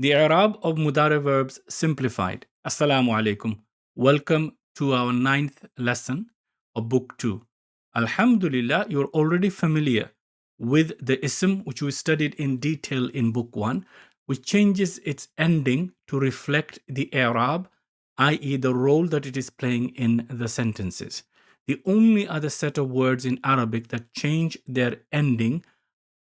The I'rab of Mudari verbs simplified. Assalamu alaikum. Welcome to our 9th lesson of Book 2. Alhamdulillah, you're already familiar with the ism which we studied in detail in Book 1, which changes its ending to reflect the I'rab, i.e., the role that it is playing in the sentences. The only other set of words in Arabic that change their ending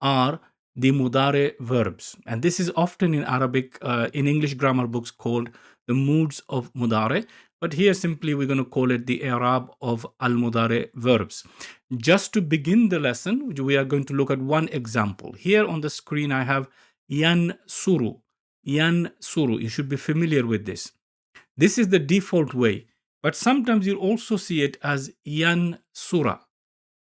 are the Mudari verbs. And this is often in Arabic, in English grammar books, called the moods of Mudari. But here simply we're going to call it the I'rab of Al-Mudari verbs. Just to begin the lesson, we are going to look at one example. Here on the screen I have yan suru. Yan suru. You should be familiar with this. This is the default way. But sometimes you'll also see it as yan sura.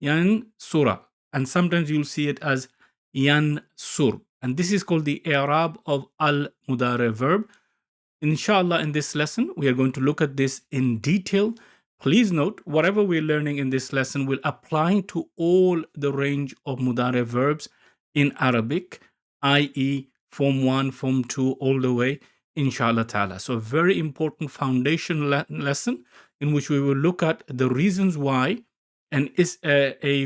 Yan sura. And sometimes you'll see it as yansur. And this is called the I'rab of Al-Mudari verb. Inshallah, in this lesson, we are going to look at this in detail. Please note, whatever we're learning in this lesson will apply to all the range of Mudari verbs in Arabic, i.e. Form 1, Form 2, all the way, inshallah ta'ala. So a very important foundation lesson in which we will look at the reasons why a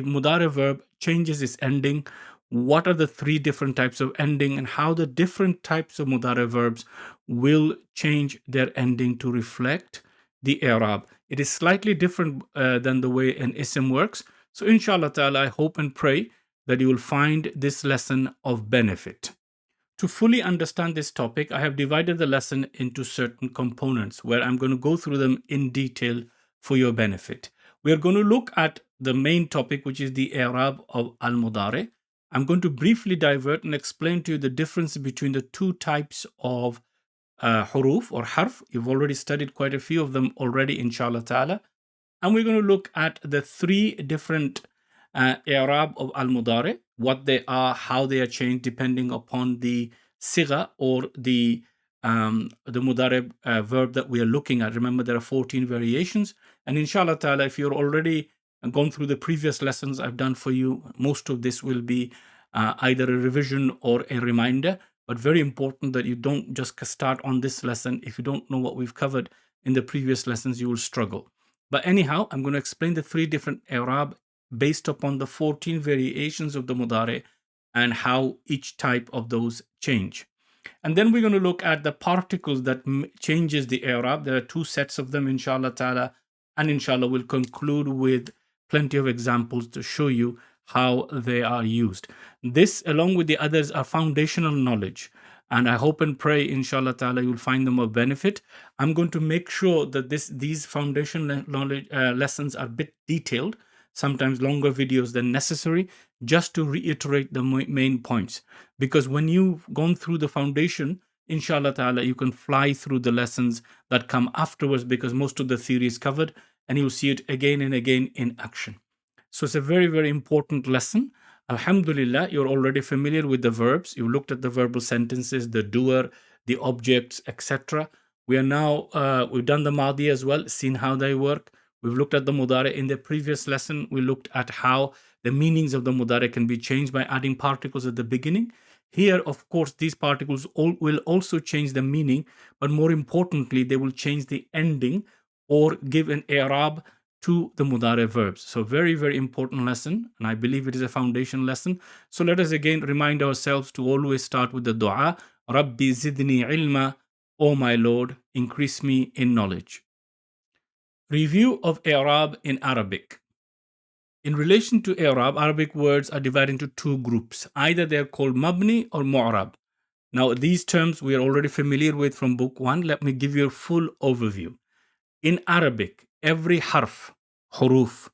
Mudari verb changes its ending, what are the 3 different types of ending, and how the different types of Mudari verbs will change their ending to reflect the I'rab. It is slightly different than the way an ism works. So inshallah ta'ala, I hope and pray that you will find this lesson of benefit. To fully understand this topic, I have divided the lesson into certain components where I'm going to go through them in detail for your benefit. We are going to look at the main topic, which is the I'rab of Al-Mudari. I'm going to briefly divert and explain to you the difference between the 2 types of huruf or harf. You've already studied quite a few of them already, inshallah ta'ala. And we're going to look at the 3 different I'rab of Al-Mudari, what they are, how they are changed depending upon the sigha or the Mudari verb that we are looking at. Remember, there are 14 variations. And inshallah ta'ala, if you're already gone through the previous lessons I've done for you, most of this will be either a revision or a reminder. But very important that you don't just start on this lesson. If you don't know what we've covered in the previous lessons, you will struggle. But anyhow, I'm going to explain the 3 different I'rab based upon the 14 variations of the Mudari and how each type of those change. And then we're going to look at the particles that changes the I'rab. There are 2 sets of them, inshallah ta'ala. And inshallah, we'll conclude with plenty of examples to show you how they are used. This, along with the others, are foundational knowledge. And I hope and pray, inshallah ta'ala, you'll find them of benefit. I'm going to make sure that these foundational knowledge lessons are a bit detailed, sometimes longer videos than necessary, just to reiterate the main points. Because when you've gone through the foundation, inshallah ta'ala, you can fly through the lessons that come afterwards, because most of the theory is covered and you'll see it again and again in action. So it's a very, very important lesson. Alhamdulillah, you're already familiar with the verbs. You looked at the verbal sentences, the doer, the objects, etc. We are now, we've done the Madi as well, seen how they work. We've looked at the Mudari. In the previous lesson, we looked at how the meanings of the Mudari can be changed by adding particles at the beginning. Here, of course, these particles will also change the meaning, but more importantly, they will change the ending or give an I'rab to the Mudari verbs. So very, very important lesson, and I believe it is a foundation lesson. So let us again remind ourselves to always start with the dua, Rabbi zidni ilma, O my Lord, increase me in knowledge. Review of I'rab in Arabic. In relation to I'rab, Arabic words are divided into 2 groups. Either they are called Mabni or Mu'rab. Now, these terms we are already familiar with from Book 1. Let me give you a full overview. In Arabic, every harf, huruf,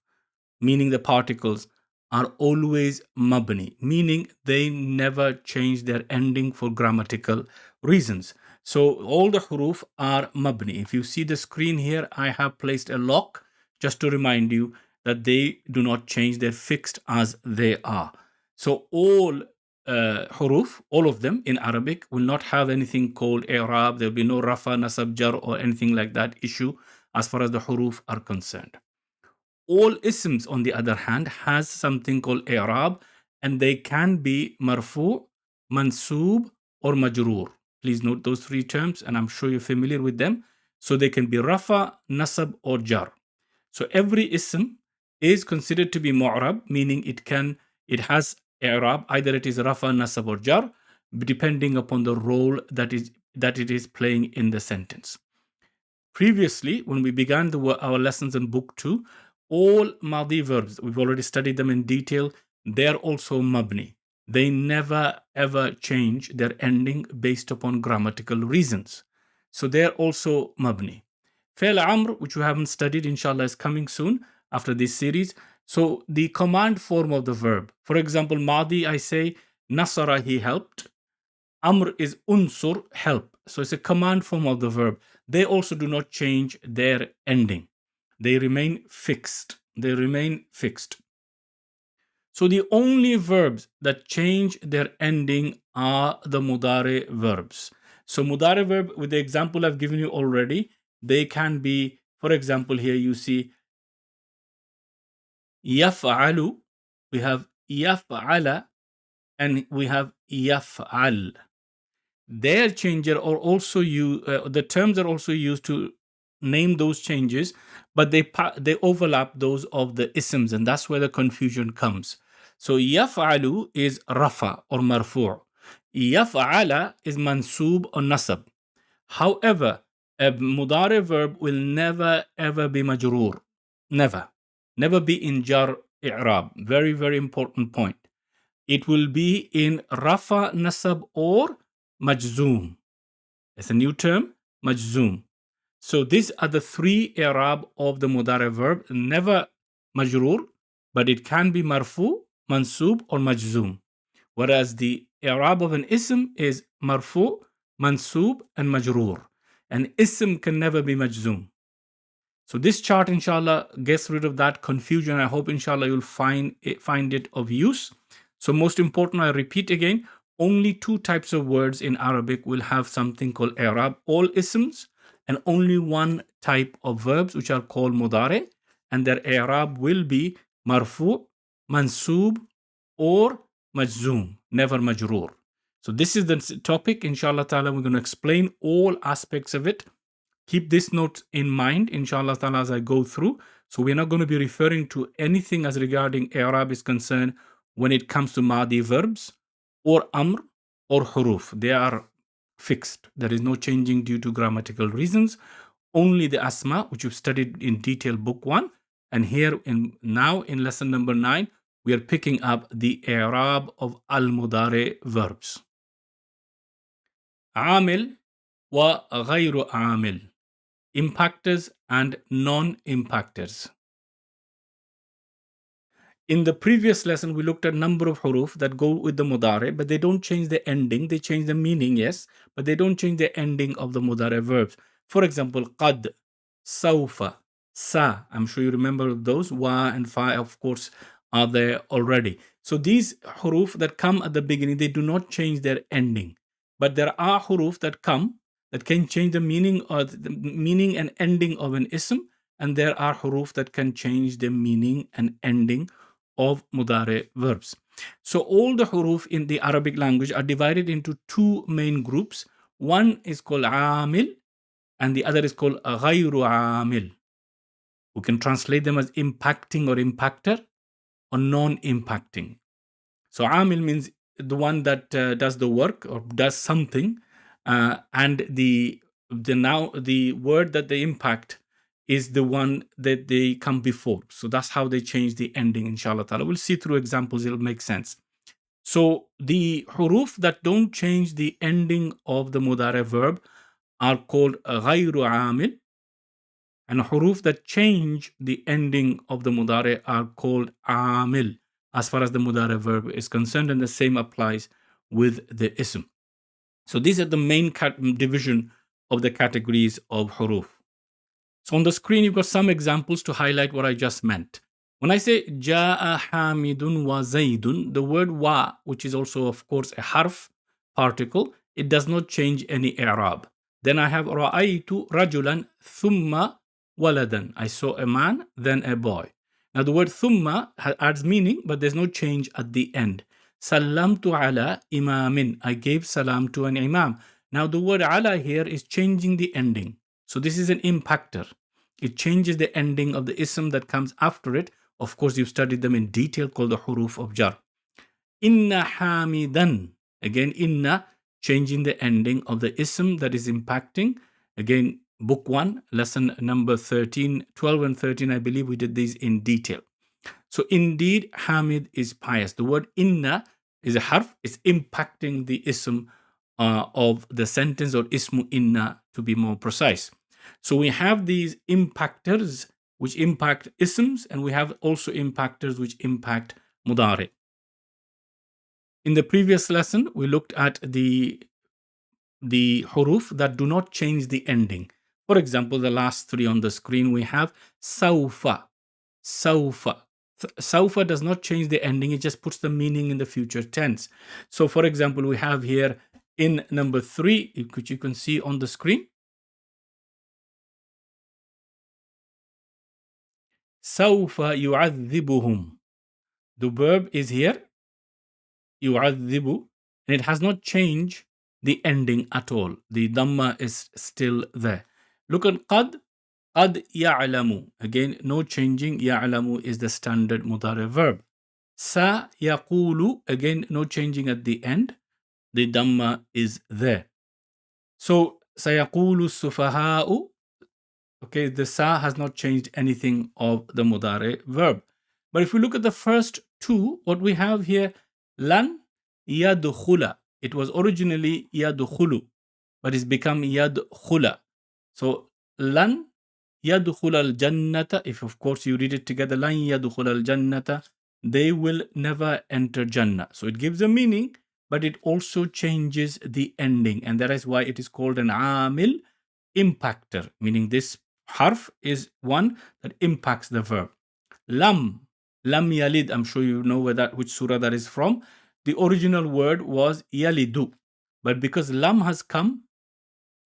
meaning the particles, are always mabni, meaning they never change their ending for grammatical reasons. So all the huruf are mabni. If you see the screen here, I have placed a lock just to remind you that they do not change, they're fixed as they are. So all huruf, all of them in Arabic, will not have anything called i'rab. There'll be no rafa, nasab, jar, or anything like that issue as far as the huruf are concerned. All isms, on the other hand, has something called i'rab, and they can be marfu, mansub, or majroor. Please note those three terms, and I'm sure you're familiar with them. So they can be rafa, nasab, or jar. So every ism is considered to be mu'rab, meaning it has i'rab, either it is rafa, nasab, or jar, depending upon the role that it is playing in the sentence. Previously, when we began our lessons in book 2, all madi verbs, we've already studied them in detail, they're also mabni. They never ever change their ending based upon grammatical reasons. So they're also mabni. Fail amr, which we haven't studied, inshallah, is coming soon after this series. So the command form of the verb. For example, madi, I say, nasara, he helped. Amr is unsur, help. So it's a command form of the verb. They also do not change their ending. They remain fixed. They remain fixed. So the only verbs that change their ending are the Mudari verbs. So Mudari verb, with the example I've given you already, they can be, for example, here you see yaf'alu, we have yaf'ala, and we have yaf'al. Their changer are also the terms are also used to name those changes, but they overlap those of the isms, and that's where the confusion comes. So yaf'alu is rafa or marfu'. Yaf'ala is mansub or nasab. However, a mudari verb will never ever be majroor. Never be in jar i'rab. Very, very important point. It will be in rafa, nasab, or majzoom. It's a new term, majzoom. So these are the three i'rab of the mudari verb. Never majroor, but it can be marfu, mansub, or majzoom. Whereas the i'rab of an ism is marfu, mansub, and majroor. An ism can never be majzoom. So this chart, inshallah, gets rid of that confusion. I hope, inshallah, you'll find it of use. So most important, I repeat again, only two types of words in Arabic will have something called i'rab, all isms, and only one type of verbs, which are called mudari, and their i'rab will be marfu, mansub, or majzoom, never majroor. So this is the topic. Inshallah ta'ala, we're going to explain all aspects of it. Keep this note in mind, inshallah ta'ala, as I go through. So we're not going to be referring to anything as regarding i'rab is concerned when it comes to madi verbs or amr or huruf. They are fixed. There is no changing due to grammatical reasons. Only the asma, which we've studied in detail book 1. And here now in lesson number 9, we are picking up the i'rab of al-Mudari verbs. Aamil wa ghayru aamil. Impactors and non-impactors. In the previous lesson, we looked at a number of huruf that go with the mudari, but they don't change the ending. They change the meaning, yes, but they don't change the ending of the mudari verbs. For example, qad, sawfa, sa. I'm sure you remember those. Wa and fa, of course, are there already. So these huruf that come at the beginning, they do not change their ending. But there are huruf that come that can change the meaning and ending of an ism, and there are huruf that can change the meaning and ending of mudari verbs. So all the huruf in the Arabic language are divided into two main groups. One is called aamil, and the other is called ghayru aamil. We can translate them as impacting or impactor or non-impacting. So aamil means the one that does the work or does something, and the word that they impact is the one that they come before. So that's how they change the ending, inshallah ta'ala. We'll see through examples, it'll make sense. So the huruf that don't change the ending of the mudari verb are called ghayru aamil, and huruf that change the ending of the mudari are called aamil, as far as the mudari verb is concerned, and the same applies with the ism. So these are the main division of the categories of huruf. So on the screen, you've got some examples to highlight what I just meant. When I say Ja'a Hamidun wa Zaidun, the word wa, which is also, of course, a harf particle, it does not change any i'rab. Then I have Ra'aytu rajulan thumma waladan. I saw a man, then a boy. Now the word thumma adds meaning, but there's no change at the end. Salamtu ala imamin. I gave salam to an imam. Now the word ala here is changing the ending. So this is an impactor. It changes the ending of the ism that comes after it. Of course, you've studied them in detail, called the huruf of jar. Inna hamidan. Again, inna, changing the ending of the ism that is impacting. Again, book 1, lesson number 13, 12 and 13, I believe we did these in detail. So indeed, Hamid is pious. The word inna is a harf. It's impacting the ism of the sentence, or ismu inna to be more precise. So we have these impactors which impact isms, and we have also impactors which impact mudari. In the previous lesson, we looked at the huruf that do not change the ending. For example, the last 3 on the screen, we have sawfa. Sawfa. Sawfa does not change the ending, it just puts the meaning in the future tense. So, for example, we have here in number 3, which you can see on the screen, sawfa yu'adhibuhum. The verb is here, yu'adhibu, and it has not changed the ending at all. The dhamma is still there. Look at qad. Qad ya'lamu. Again, no changing. Ya'lamu is the standard mudari verb. Sa yaqulu. Again, no changing at the end. The dhamma is there. So, sayaqulu sufaha'u. Okay, the sa has not changed anything of the mudari verb. But if we look at the first 2, what we have here, lan yadkhula. It was originally yadkhulu, but it's become yadkhula. So, lan yadkhul al-jannata, if of course you read it together, lan yadkhul al-jannata, they will never enter Jannah. So it gives a meaning, but it also changes the ending, and that is why it is called an aamil, impactor, meaning this harf is one that impacts the verb. Lam yalid, I'm sure you know which surah that is from. The original word was yalidu, but because lam has come,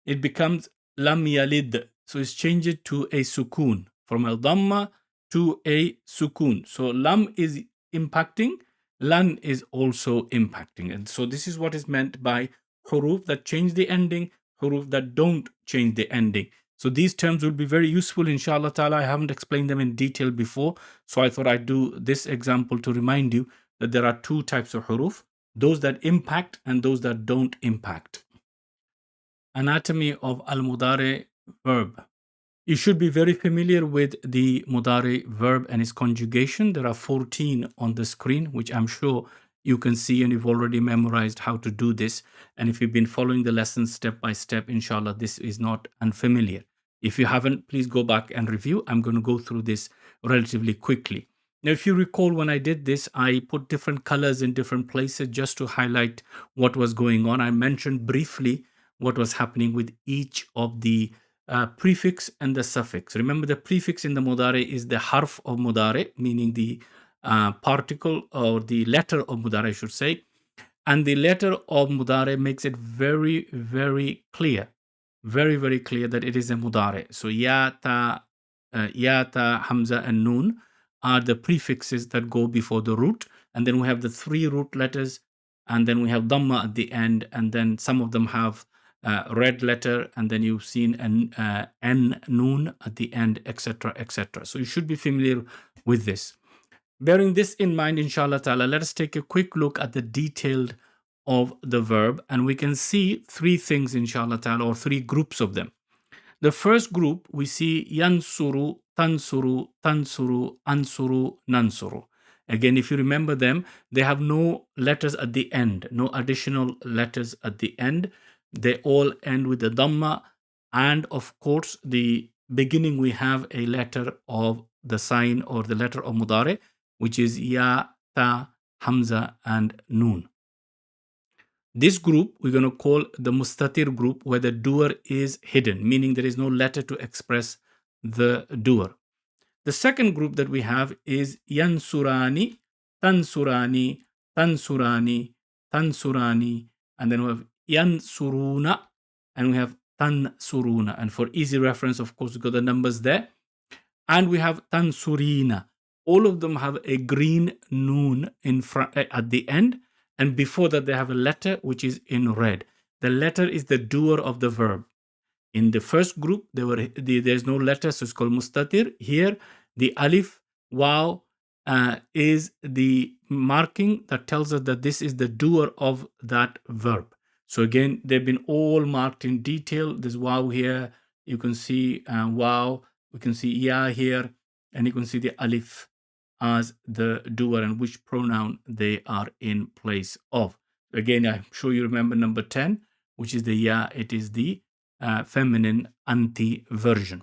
it becomes lam yalid. So it's changed to a sukoon, from a dhamma to a sukoon. So lam is impacting, lan is also impacting. And so this is what is meant by huruf that change the ending, huruf that don't change the ending. So these terms will be very useful, inshallah ta'ala. I haven't explained them in detail before, so I thought I'd do this example to remind you that there are 2 types of huruf, those that impact and those that don't impact. Anatomy of Al-Mudari verb. You should be very familiar with the Mudari verb and its conjugation. There are 14 on the screen, which I'm sure you can see, and you've already memorized how to do this. And if you've been following the lessons step by step, inshallah, this is not unfamiliar. If you haven't, please go back and review. I'm going to go through this relatively quickly. Now, if you recall, when I did this, I put different colors in different places just to highlight what was going on. I mentioned briefly what was happening with each of the prefix and the suffix. Remember, the prefix in the Mudari is the harf of Mudari, meaning the particle or the letter of Mudari, I should say. And the letter of Mudari makes it very, very clear, very, very clear that it is a Mudari. So ya, ta, hamza, and noon are the prefixes that go before the root. And then we have the 3 root letters, and then we have dhamma at the end, and then some of them have red letter, and then you've seen n noon at the end, etc., etc. So you should be familiar with this. Bearing this in mind, inshallah ta'ala, let us take a quick look at the detailed of the verb, and we can see 3 things, inshallah ta'ala, or 3 groups of them. The first group, we see yansuru, tansuru, tansuru, ansuru, nansuru. Again, if you remember them, they have no letters at the end, no additional letters at the end. They all end with the dhamma, and of course, the beginning we have a letter of the sign or the letter of Mudari, which is ya, ta, hamza, and noon. This group we're going to call the mustatir group, where the doer is hidden, meaning there is no letter to express the doer. The second group that we have is yansurani, tansurani, tansurani, tansurani, and then we have yansuruna, and we have tansuruna. And for easy reference, of course, we got the numbers there. And we have tansurina. All of them have a green noon in front at the end, and before that they have a letter which is in red. the letter is the doer of the verb. In the first group, there's no letter, so it's called mustatir. Here, the alif, waw is the marking that tells us that this is the doer of that verb. So again, they've been all marked in detail. There's waw here. You can see waw. We can see ya here. And you can see the alif as the doer and which pronoun they are in place of. Again, I'm sure you remember number 10, which is the ya. It is the feminine anti version.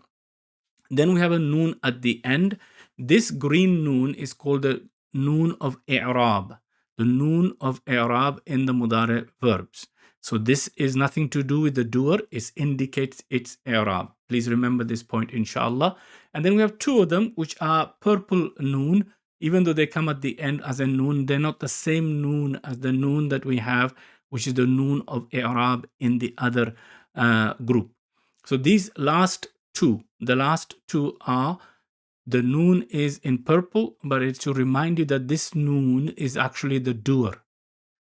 Then we have a noon at the end. This green noon is called the noon of i'rab, the noon of i'rab in the mudari verbs. So this is nothing to do with the doer, it indicates its i'rab. Please remember this point, inshallah. And then we have two of them, which are purple noon. Even though they come at the end as a noon, they're not the same noon as the noon that we have, which is the noon of i'rab in the other group. So these last two, the last two are, the noon is in purple, but it's to remind you that this noon is actually the doer.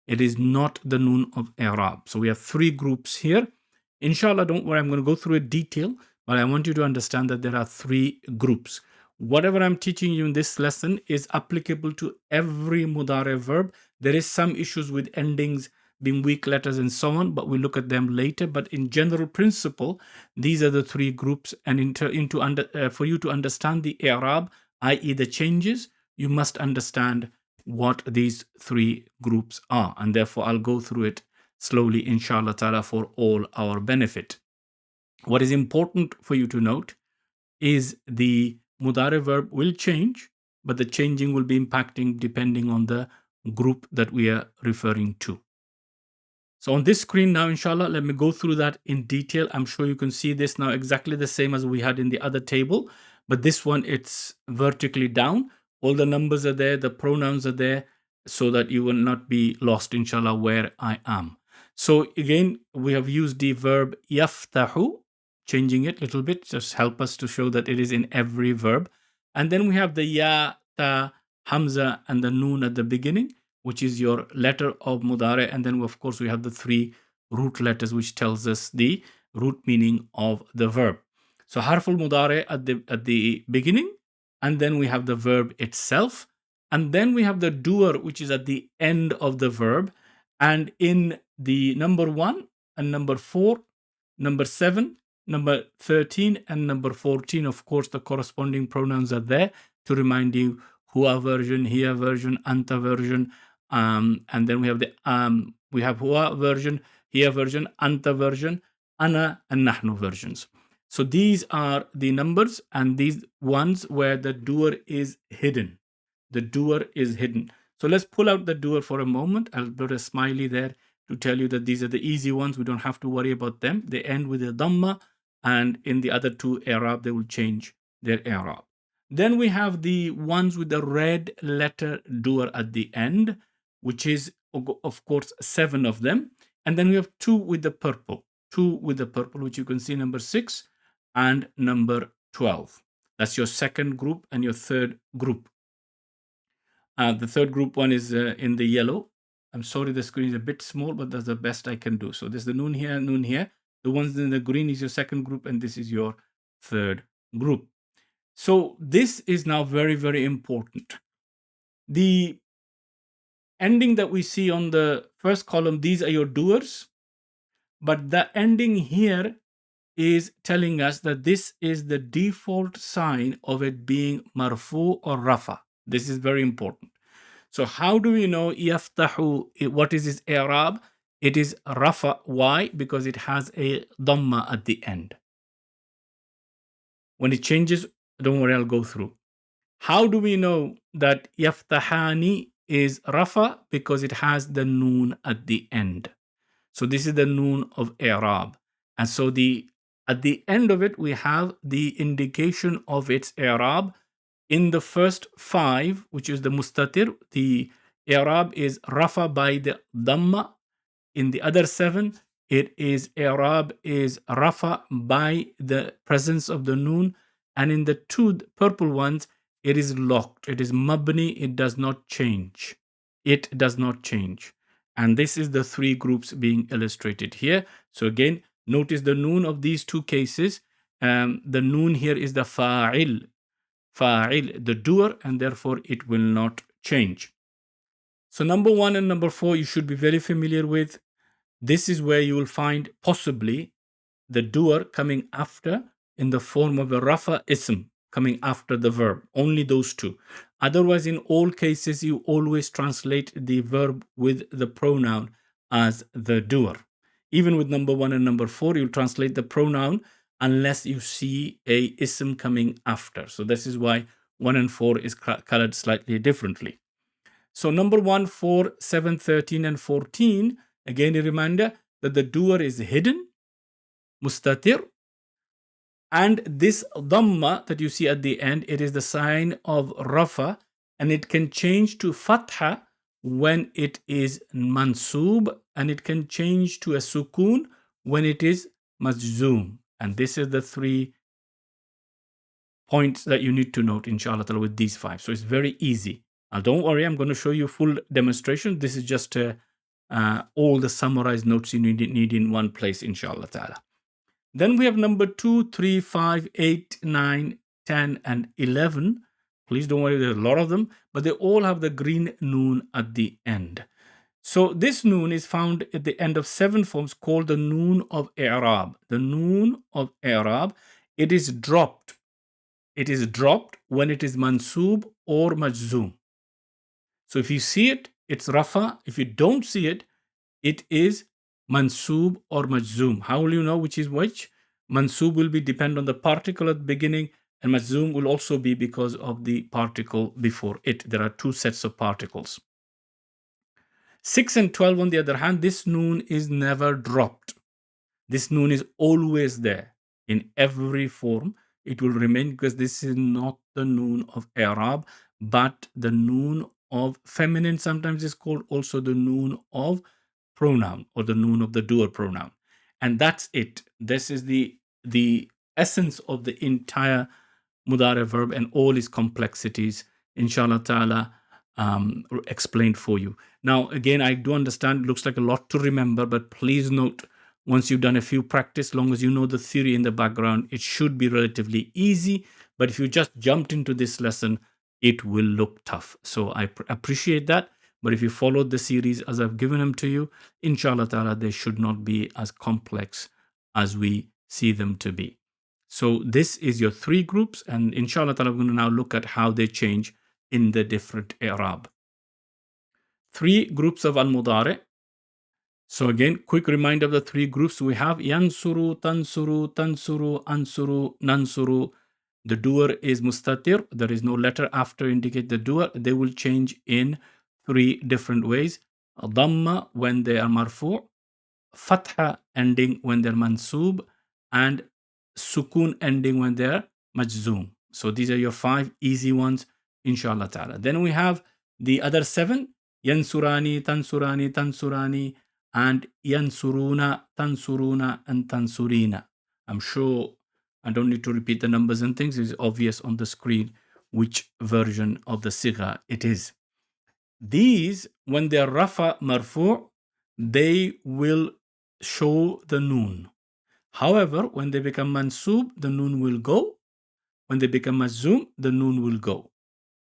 It is not the noon of i'rab. So we have three groups here. Inshallah, don't worry, I'm going to go through a detail, but I want you to understand that there are three groups. Whatever I'm teaching you in this lesson is applicable to every mudari verb. There is some issues with endings being weak letters and so on, but we'll look at them later. But in general principle, these are the three groups. And for you to understand the i'rab, i.e. the changes, you must understand what these three groups are. And therefore, I'll go through it slowly, inshallah ta'ala, for all our benefit. What is important for you to note is the mudari verb will change, but the changing will be impacting depending on the group that we are referring to. So on this screen now, inshallah, let me go through that in detail. I'm sure you can see this now exactly the same as we had in the other table, but this one, it's vertically down. All the numbers are there, the pronouns are there, so that you will not be lost, inshallah, where I am. So again, we have used the verb yaftahu, changing it a little bit, just help us to show that it is in every verb. And then we have the ya, ta, hamza, and the noon at the beginning, which is your letter of mudari. And then, of course, we have the three root letters, which tells us the root meaning of the verb. So harful mudari at the beginning, and then we have the verb itself, and then we have the doer, which is at the end of the verb. And in the number 1 and number 4, number 7, number 13, and number 14, of course, the corresponding pronouns are there to remind you huwa version, hiya version, anta version. And then we have we have huwa version, hiya version, anta version, ana and nahnu versions. So these are the numbers, and these ones where the doer is hidden. The doer is hidden. So let's pull out the doer for a moment. I'll put a smiley there to tell you that these are the easy ones. We don't have to worry about them. They end with a dhamma, and in the other two i'rab, they will change their i'rab. Then we have the ones with the red letter doer at the end, which is, of course, 7 of them. And then we have 2 with the purple, which you can see number 6 and number 12. That's your second group and your third group. The third group one is in the yellow. I'm sorry, the screen is a bit small, but that's the best I can do. So there's the noon here, noon here. The ones in the green is your second group, and this is your third group. So this is now very, very important. The ending that we see on the first column, these are your doers. But the ending here is telling us that this is the default sign of it being marfu or rafa. This is very important. So how do we know yaftahu, what is its i'rab? It is rafa. Why? Because it has a dhamma at the end. When it changes, don't worry, I'll go through. How do we know that yaftahani is rafa? Because it has the noon at the end. So this is the noon of i'rab. And so at the end of it, we have the indication of its i'rab. In the first 5, which is the mustatir, the i'rab is rafa by the dhamma. In the other 7, it is i'rab is rafa by the presence of the noon. And in the 2 purple ones, it is locked. It is mabni. It does not change. It does not change. And this is the three groups being illustrated here. So again, notice the noon of these two cases. The noon here is the fa'il, the doer, and therefore it will not change. So number 1 and number 4 you should be very familiar with. This is where you will find possibly the doer coming after in the form of a rafa ism coming after the verb. Only those two. Otherwise, in all cases, you always translate the verb with the pronoun as the doer. Even with number 1 and number 4, you'll translate the pronoun unless you see a ism coming after. So this is why 1 and 4 is colored slightly differently. So number 1, 4, 7, 13, and 14, again a reminder that the doer is hidden, mustatir, and this dhamma that you see at the end, it is the sign of rafa, and it can change to fatha when it is mansub, and it can change to a sukoon when it is majzoom. And this is the 3 points that you need to note, inshallah, with these 5. So it's very easy. Don't worry, I'm going to show you full demonstration. This is just all the summarized notes you need in one place, inshallah ta'ala. Then we have number 2, 3, 5, 8, 9, 10, and 11. Please don't worry, there's a lot of them, but they all have the green noon at the end. So this noon is found at the end of 7 forms called the noon of i'rab. The noon of i'rab, it is dropped. It is dropped when it is mansub or majzoom. So if you see it, it's rafa. If you don't see it, it is mansub or majzoom. How will you know which is which? Mansub will be depend on the particle at the beginning, and majzoom will also be because of the particle before it. There are 2 sets of particles. 6 and 12, on the other hand, this noon is never dropped. This noon is always there in every form. It will remain because this is not the noon of i'rab, but the noon of feminine. Sometimes is called also the noon of pronoun, or the noon of the doer pronoun. And that's it. This is the essence of the entire Mudari verb and all its complexities, inshallah ta'ala, explained for you. Now, again, I do understand it looks like a lot to remember, but please note, once you've done a few practice, long as you know the theory in the background, it should be relatively easy. But if you just jumped into this lesson, it will look tough. So I appreciate that. But if you followed the series as I've given them to you, inshallah ta'ala, they should not be as complex as we see them to be. So this is your 3 groups, and inshallah ta'ala, we're going to now look at how they change in the different i'rab. 3 groups of al-Mudari. So again, quick reminder of the 3 groups we have: yansuru, tansuru, tansuru, ansuru, nansuru. The doer is mustatir. There is no letter after indicate the doer. They will change in 3 different ways. Dhamma when they are marfu, fatha ending when they're mansub, and sukoon ending when they're majzoom. So these are your 5 easy ones, inshallah ta'ala. Then we have the other 7: yansurani, tansurani, tansurani, and yansuruna, tansuruna, and tansurina. I'm sure I don't need to repeat the numbers and things. It's obvious on the screen which version of the sigha it is. These, when they are rafa marfu, they will show the noon. However, when they become mansub, the noon will go. When they become majzoom, the noon will go.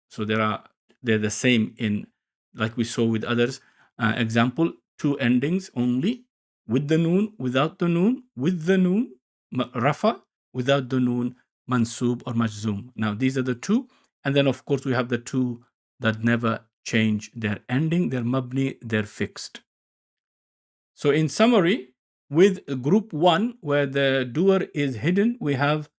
So they're the same in, like we saw with others. Example, 2 endings only, with the noon, without the noon, with the noon, rafa, without the noon, mansub or majzoom. Now these are the 2. And then of course we have the 2 that never change their ending. They're mabni, they're fixed. So in summary, with group 1, where the doer is hidden, we have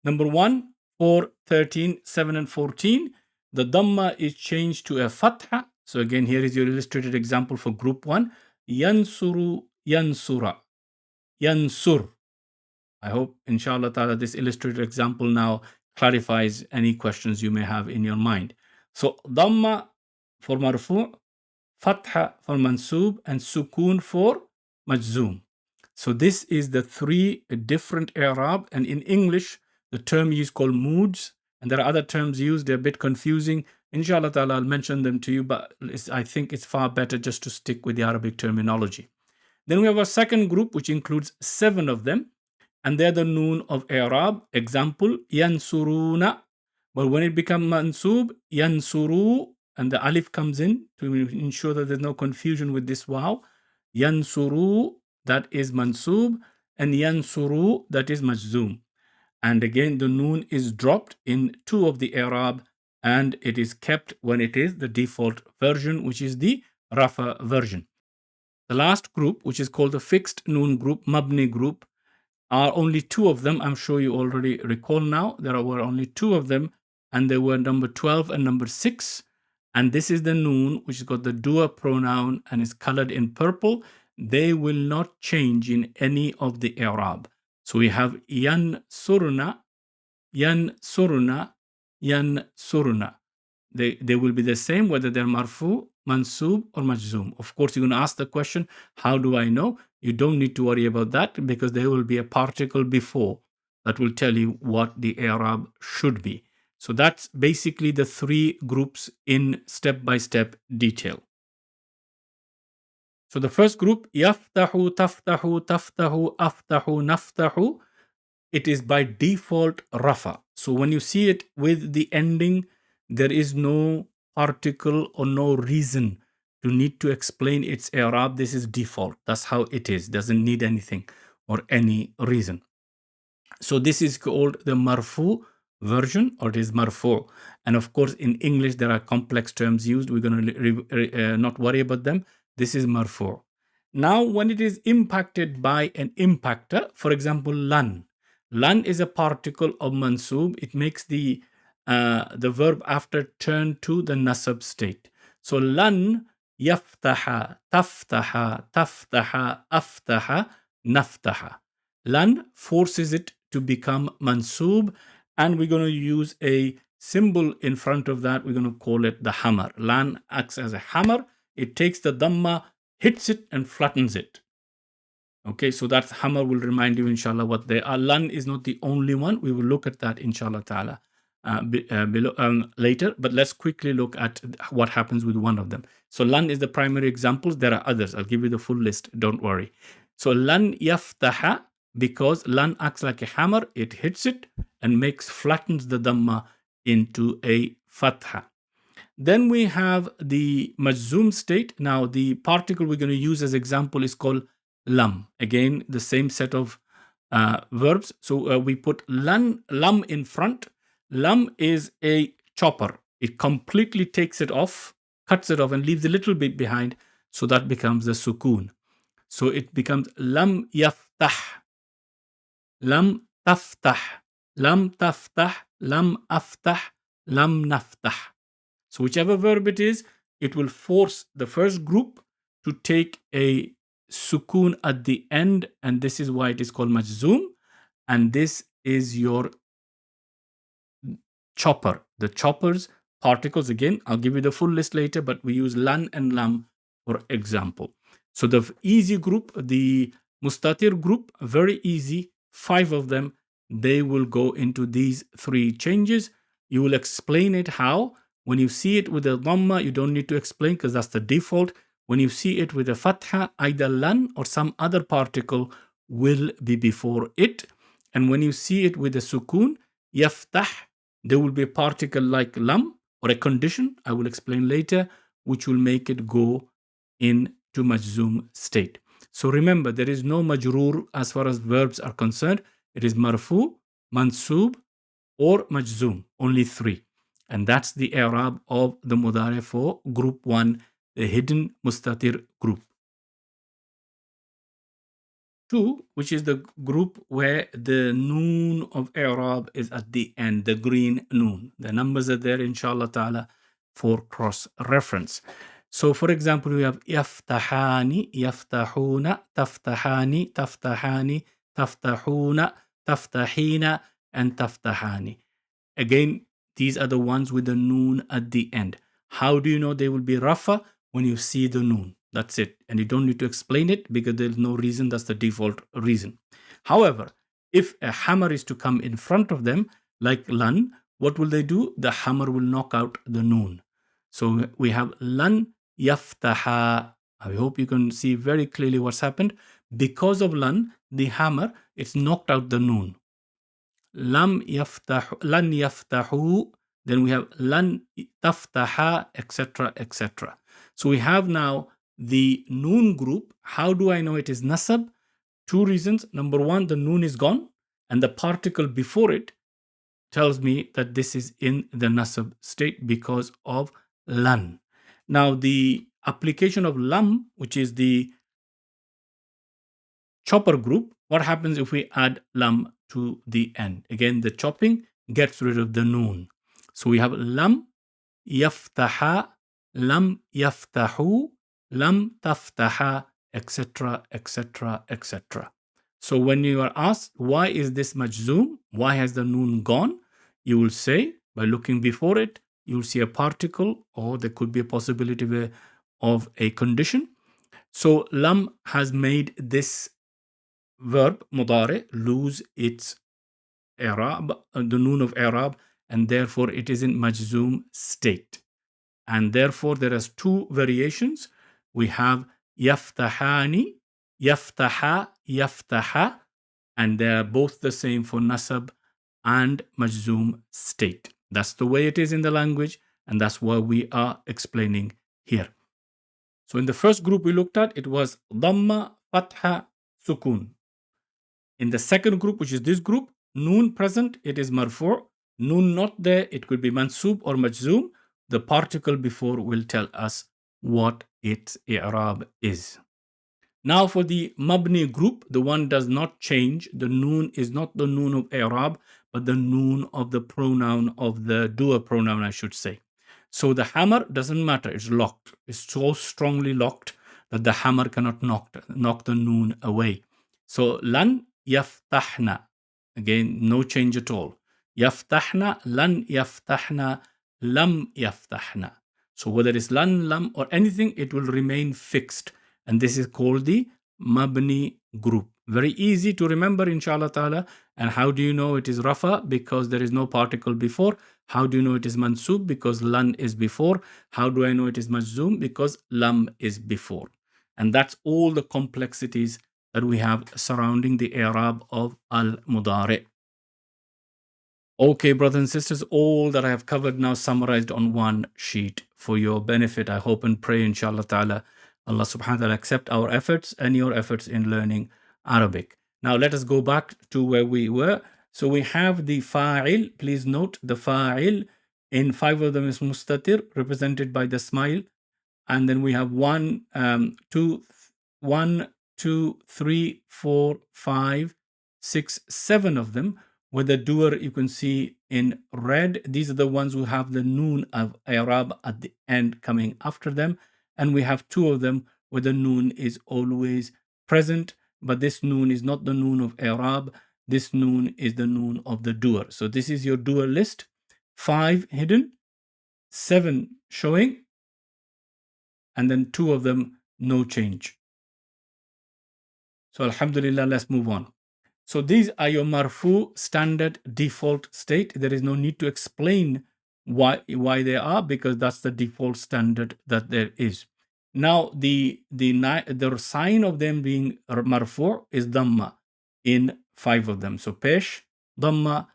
number 1, 4, 13, 7, and 14. The dhamma is changed to a fatha. So again, here is your illustrated example for group 1. Yansuru, yansura, yansur. I hope, inshallah ta'ala, this illustrated example now clarifies any questions you may have in your mind. So dhamma for marfu, fatha for mansub, and sukoon for majzoom. So this is the 3 different i'rab, and in English, the term used called moods, and there are other terms used. They're a bit confusing. Inshallah ta'ala, I'll mention them to you, but I think it's far better just to stick with the Arabic terminology. Then we have a second group, which includes 7 of them, and they're the noon of i'rab. Example, yansuruna. But when it becomes mansub, yansuru, and the alif comes in to ensure that there's no confusion with this waw. Yansuru, that is mansub, and yansuru, that is majzoom. And again, the noon is dropped in 2 of the i'rab, and it is kept when it is the default version, which is the rafa version. The last group, which is called the fixed noon group, Mabni group, are only 2 of them. I'm sure you already recall now. There were only 2 of them, and they were number 12 and number 6. And this is the noon, which has got the dua pronoun and is colored in purple. They will not change in any of the i'rab. So we have yansurna, yansurna, yansurna. They will be the same whether they're marfu, mansub, or majzoom. Of course, you're going to ask the question, how do I know? You don't need to worry about that because there will be a particle before that will tell you what the i'rab should be. So that's basically the 3 groups in step-by-step detail. So the first group, yaftahu, taftahu, taftahu, aftahu, naftahu, it is by default rafa. So when you see it with the ending, there is no particle or no reason to need to explain its i'rab. This is default. That's how it is. Doesn't need anything or any reason. So this is called the marfu version, or it is marfu. And of course, in English, there are complex terms used. We're going to not worry about them. This is marfu. Now, when it is impacted by an impactor, for example, lan. Lan is a particle of mansub. It makes the verb after turn to the nasab state. So lan yaftaha, taftaha, taftaha, aftaha, naftaha. Lan forces it to become mansub, and we're going to use a symbol in front of that. We're going to call it the hammer. Lan acts as a hammer. It takes the dhamma, hits it, and flattens it. Okay, so that hammer will remind you, inshallah, what they are. Lan is not the only one. We will look at that, inshallah ta'ala, later. But let's quickly look at what happens with one of them. So lan is the primary examples. There are others. I'll give you the full list. Don't worry. So lan yaftaha, because lan acts like a hammer. It hits it and flattens the dhamma into a fatha. Then we have the majzoom state. Now, the particle we're going to use as example is called lam. Again, the same set of verbs. So we put lam in front. Lam is a chopper. It completely takes it off, cuts it off, and leaves a little bit behind. So that becomes the sukoon. So it becomes lam yaftah, lam taftah, lam taftah, lam aftah, lam naftah. So whichever verb it is, it will force the first group to take a sukoon at the end, and this is why it is called majzoom. And this is your chopper. The choppers, particles, again, I'll give you the full list later, but we use lan and lam for example. So the easy group, the mustatir group, very easy, 5 of them, they will go into these 3 changes. You will explain it how. When you see it with a dhamma, you don't need to explain because that's the default. When you see it with a fatha, either lan or some other particle will be before it. And when you see it with a sukoon, yaftah, there will be a particle like lam or a condition, I will explain later, which will make it go into majzoom state. So remember, there is no majroor as far as verbs are concerned. It is marfu, mansub, or majzoom, only 3. And that's the i'rab of the Mudari for group 1, the hidden mustatir group. 2, which is the group where the noon of i'rab is at the end, the green noon. The numbers are there, inshallah ta'ala, for cross-reference. So, for example, we have yaftahani, yaftahuna, taftahani, taftahani, taftahuna, taftahina, and taftahani. Again, these are the ones with the noon at the end. How do you know they will be rafa? When you see the noon. That's it. And you don't need to explain it because there's no reason. That's the default reason. However, if a hammer is to come in front of them, like lan, what will they do? The hammer will knock out the noon. So we have lan yaftaha. I hope you can see very clearly what's happened. Because of lan, the hammer, it's knocked out the noon. Lam yaftahu, lan yaftahu. Then we have lan taftaha, etc., etc. So we have now the noon group. How do I know it is nasab? Two reasons. Number one, the noon is gone, and the particle before it tells me that this is in the nasab state because of lan. Now, the application of lam, which is the chopper group, what happens if we add lam to the end? Again, the chopping gets rid of the noon. So we have lam yaftaha, lam yaftahu, lam taftaha, etc., etc., etc. So when you are asked, why is this majzoom? Why has the noon gone? You will say, by looking before it, you will see a particle, or there could be a possibility of a condition. So lam has made this verb mudari lose its i'rab, the noon of i'rab, and therefore it is in majzoom state. And therefore there is two variations. We have yaftahani, yaftaha, yaftaha, and they are both the same for nasab and majzoom state. That's the way it is in the language, and that's what we are explaining here. So in the first group we looked at, it was dhamma, fatha, sukoon. In the second group, which is this group, noon present, it is marfu. Noon not there, it could be mansub or majzoom. The particle before will tell us what its i'rab is. Now for the mabni group, the one does not change. The noon is not the noon of i'rab, but the noon of the pronoun, of the doer pronoun, I should say. So the hammer doesn't matter, it's locked. It's so strongly locked that the hammer cannot knock the noon away. So lan yaftahna. Again, no change at all. Yaftahna, lan yaftahna, lam yaftahna. So whether it's lan, lam, or anything, it will remain fixed. And this is called the Mabni group. Very easy to remember, inshallah ta'ala. And how do you know it is Rafa? Because there is no particle before. How do you know it is Mansub? Because lan is before. How do I know it is Majzoom? Because lam is before. And that's all the complexities that we have surrounding the i'rab of Al-Mudari. Okay, brothers and sisters, all that I have covered now summarized on one sheet for your benefit. I hope and pray, inshallah ta'ala, Allah subhanahu wa ta'ala accept our efforts and your efforts in learning Arabic. Now let us go back to where we were. So we have the fa'il. Please note the fa'il in 5 of them is mustatir, represented by the smile. And then we have 1, 2, 3, 4, 5, 6, 7 of them. With the doer, you can see in red, these are the ones who have the noon of i'rab at the end coming after them. And we have 2 of them where the noon is always present, but this noon is not the noon of i'rab. This noon is the noon of the doer. So this is your doer list. 5 hidden, 7 showing, and then 2 of them no change. So alhamdulillah, let's move on. So these are your marfu standard default state. There is no need to explain why they are, because that's the default standard that there is. Now the sign of them being marfu is dhamma in 5 of them. So pesh, dhamma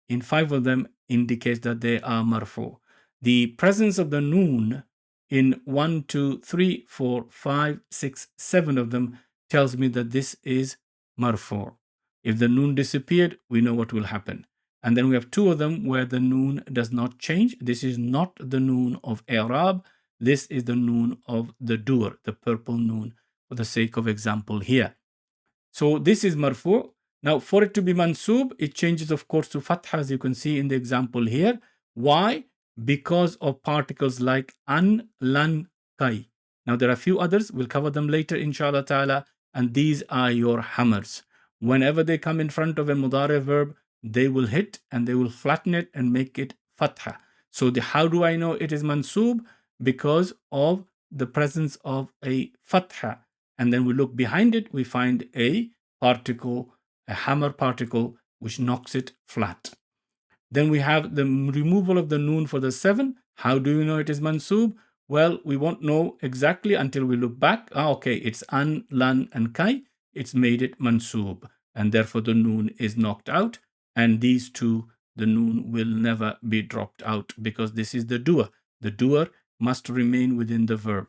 in 5 of them indicates that they are marfu. The presence of the noon in 1, 2, 3, 4, 5, 6, 7 of them tells me that this is marfu. If the noon disappeared, we know what will happen. And then we have 2 of them where the noon does not change. This is not the noon of i'rab. This is the noon of the doer, the purple noon, for the sake of example here. So this is marfu. Now for it to be mansub, it changes of course to fatha, as you can see in the example here. Why? Because of particles like an, lan, kai. Now there are a few others. We'll cover them later, inshallah ta'ala. And these are your hammers. Whenever they come in front of a mudari verb, they will hit and they will flatten it and make it fatha. So how do I know it is mansub? Because of the presence of a fatha. And then we look behind it, we find a particle, a hammer particle, which knocks it flat. Then we have the removal of the noon for the 7. How do you know it is mansub? Well, we won't know exactly until we look back. Okay, it's an, lan, and kai. It's made it mansub, and therefore the noon is knocked out. And these two, the noon will never be dropped out because this is the doer. The doer must remain within the verb.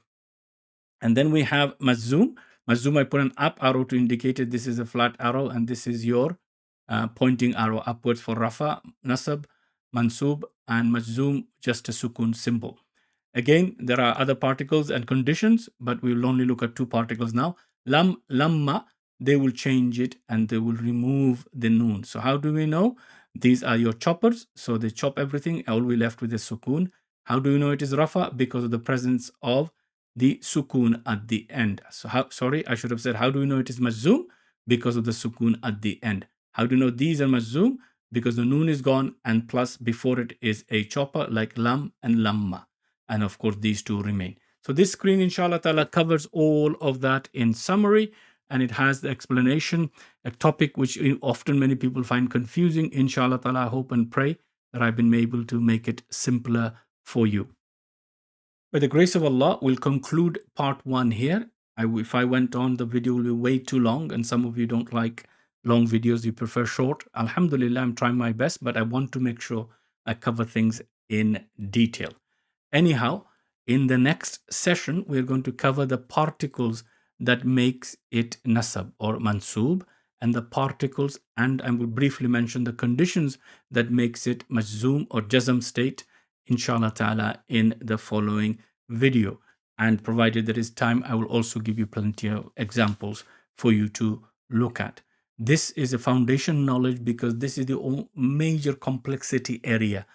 And then we have majzoom. Majzoom, I put an up arrow to indicate it. This is a flat arrow, and this is your pointing arrow upwards for rafa, nasab, mansub, and majzoom, just a sukoon symbol. Again, there are other particles and conditions, but we will only look at two particles now. Lam, lamma, they will change it and they will remove the noon. So how do we know? These are your choppers. So they chop everything. All we left with is sukoon. How do you know it is rafa? Because of the presence of the sukoon at the end. So I should have said, how do we know it is majzoom? Because of the sukoon at the end. How do you know these are majzoom? Because the noon is gone and plus before it is a chopper like lam and lamma. And of course, these two remain. So this screen, inshallah ta'ala, covers all of that in summary, and it has the explanation, a topic which often many people find confusing. Inshallah ta'ala, I hope and pray that I've been able to make it simpler for you. By the grace of Allah, we'll conclude part 1 here. If I went on, the video will be way too long, and some of you don't like long videos, you prefer short. Alhamdulillah, I'm trying my best, but I want to make sure I cover things in detail. Anyhow, in the next session, we're going to cover the particles that makes it nasab or mansub, and the particles, and I will briefly mention the conditions that makes it majzoom or jazm state, inshallah ta'ala, in the following video. And provided there is time, I will also give you plenty of examples for you to look at. This is a foundation knowledge because this is the major complexity area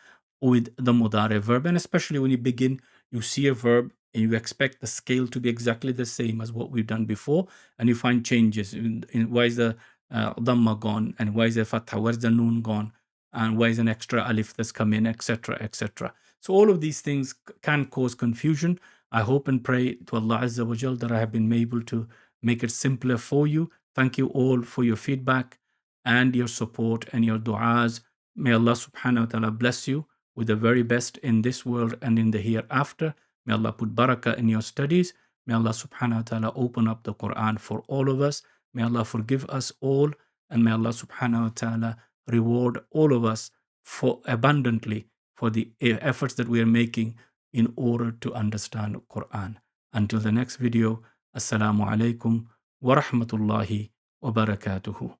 with the Mudari verb, and especially when you begin, you see a verb and you expect the scale to be exactly the same as what we've done before, and you find changes in why is the dhamma gone, and why is the fatha, where's the noon gone, and why is an extra alif that's come in, etc., etc. So all of these things can cause confusion. I hope and pray to Allah Azza wa Jal that I have been able to make it simpler for you. Thank you all for your feedback and your support and your du'as. May Allah subhanahu wa ta'ala bless you with the very best in this world and in the hereafter. May Allah put barakah in your studies. May Allah subhanahu wa ta'ala open up the Qur'an for all of us. May Allah forgive us all, and may Allah subhanahu wa ta'ala reward all of us for abundantly for the efforts that we are making in order to understand Qur'an. Until the next video, Assalamu alaikum wa rahmatullahi wa barakatuhu.